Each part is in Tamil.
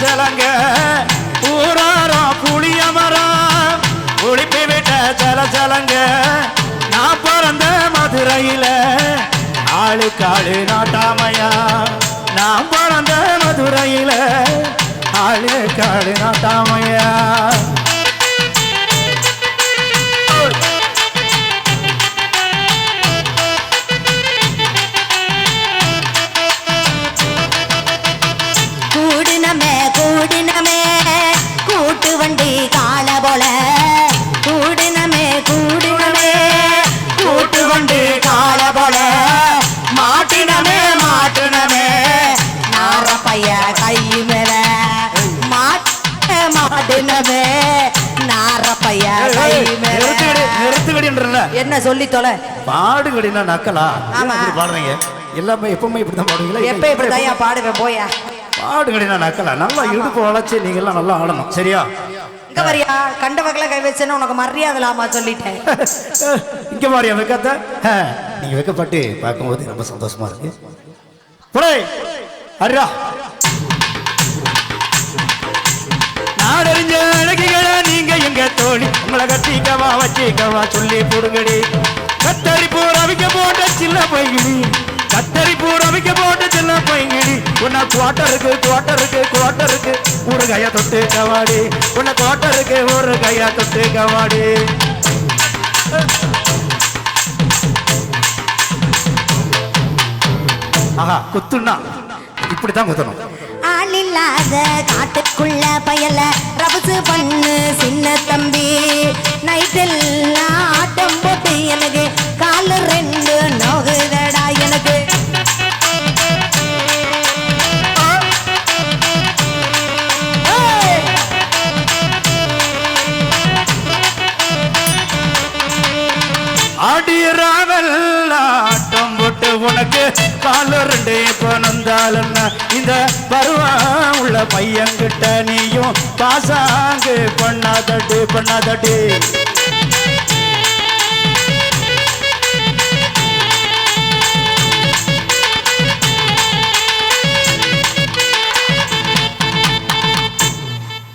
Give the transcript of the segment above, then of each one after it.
ஜலங்க ஊராரம் புளிய மரம் ஒளிப்பி விட்ட ஜலங்க நான் பிறந்த மதுரையில ஆளுக்காளு நாட்டாமையா நான் பிறந்த மதுரையில ஆளுக்காளு நாட்டாமையா கூட்டு வண்டி காண போல கூடினமே கூட்டு வண்டி காண போல மாட்டினமே நார பைய கை மேல மாட்டினமே நார பைய கை மேல நிறுத்துக்கடின்றல என்ன சொல்லி தொலை பாடுகடினா நக்கலா பாடுறீங்க எல்லாமே எப்பவுமே இப்படிதான் பாடுவீங்களா எப்ப இப்படிதான் பாடுவேன் போயா பாடுகடினா நக்கலா நல்லா இடுப்பு வளைச்சு நீங்க எல்லாம் நல்லா ஆடணும் சரியா இங்க வரியா கண்ட வகல கை வச்சேன்னு உனக்கு மரியாதை இல்லாம சொல்லிட்டேன் இங்க வரியா வைக்காத நீங்க வைக்கப்பட்டு பார்க்கும்போது ரொம்ப சந்தோஷமா இருக்கு போடே அர்ரா நாடறிஞ்ச அழகிகளா நீங்க எங்க தோழி உங்களை கட்டிக்கவா வச்சிக்கவா சொல்லி போடுங்கடி கத்தரி பூரவிக்க போட்ட சின்ன பைகிடி கத்தரி பூரவிக்க போட்ட சின்ன பைகிடி உன்னை குவாட்டருக்கு ஒரு கையா தொட்டு கவாடி உன்னை குவாட்டருக்கு ஒரு கையா தொட்டு கவாடி ஆஹா குத்துனா இப்படித்தான் குத்தணும் ஆள் இல்லாத காட்டுக்குள்ள பயல ரபசு பண்ணு சின்ன தம்பி நைட்டில் ஆட்டம் போட்டு எனக்கு காலு ரெண்டு நோகுதடா எனக்கு ஆடியராவல் ஆட்டம் போட்டு உனக்கு கால ரெண்டு பணந்தாலன்னா இந்த பருவம் உள்ள பையன்கிட்ட நீயும் பாசாங்கு பண்ணாதடி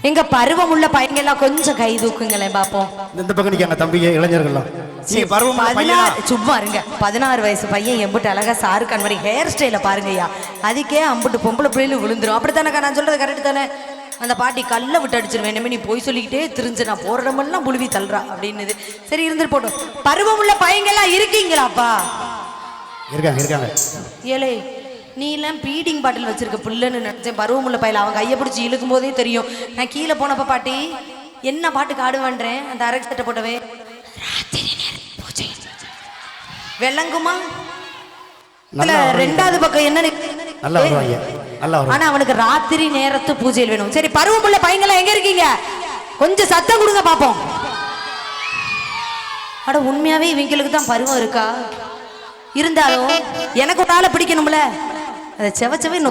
எங்க பருவம் உள்ள பையங்க எல்லாம் கொஞ்சம் கை தூக்குங்களேன் பாப்போம் இந்த பக்கம் நிக்காங்க தம்பிங்க இளைஞர்கள்லாம் சும்மா இருங்க 16 வயசு பையன் எம்பிட்டு அழகா சாருக்கான் மாதிரி ஹேர் ஸ்டைல பாருங்கய்யா அதுக்கே அம்பிட்டு பொம்பளை பிள்ளைలు விழுந்துரும் அப்படித்தானக்கா நான் சொல்றது கரெக்ட் தானே அந்த பாட்டி கல்ல விட்டு அடிச்சிருவேன் நீ போய் சொல்லிக்கிட்டே திரிஞ்சு நான் போற இடமெல்லாம் புழுவி தள்ளுறா அப்படின்னு சரி இருந்துட்டு போட்டோம் பருவம் உள்ள பையங்க எல்லாம் இருக்கீங்களாப்பா இருக்காங்க ஏலே நீ எல்லாம் பீடிங் பாட்டில் வச்சிருக்க புள்ளன்னு நினைச்சேன் பருவம் உள்ள பையில அவங்க கையை பிடிச்சி இழுக்கும் போதே தெரியும் நான் கீழே போனப்ப பாட்டி என்ன பாட்டுக்கு ஆடுவான்றேன் அந்த அரக்கு சட்டை போட்டவே வெள்ளங்குமா ரெண்டாவது பக்கம் என்ன ஆனா அவனுக்கு ராத்திரி நேரத்து பூஜையில் வேணும் சரி பருவமுள்ள பையங்களா எங்க இருக்கீங்க கொஞ்சம் சத்தம் கொடுங்க பாப்போம் அட உண்மையாவே இவங்களுக்கு தான் பருவம் இருக்கா இருந்தாலும் எனக்கு ஒரு ஆளை பிடிக்கணும்ல அதை செவச்சவே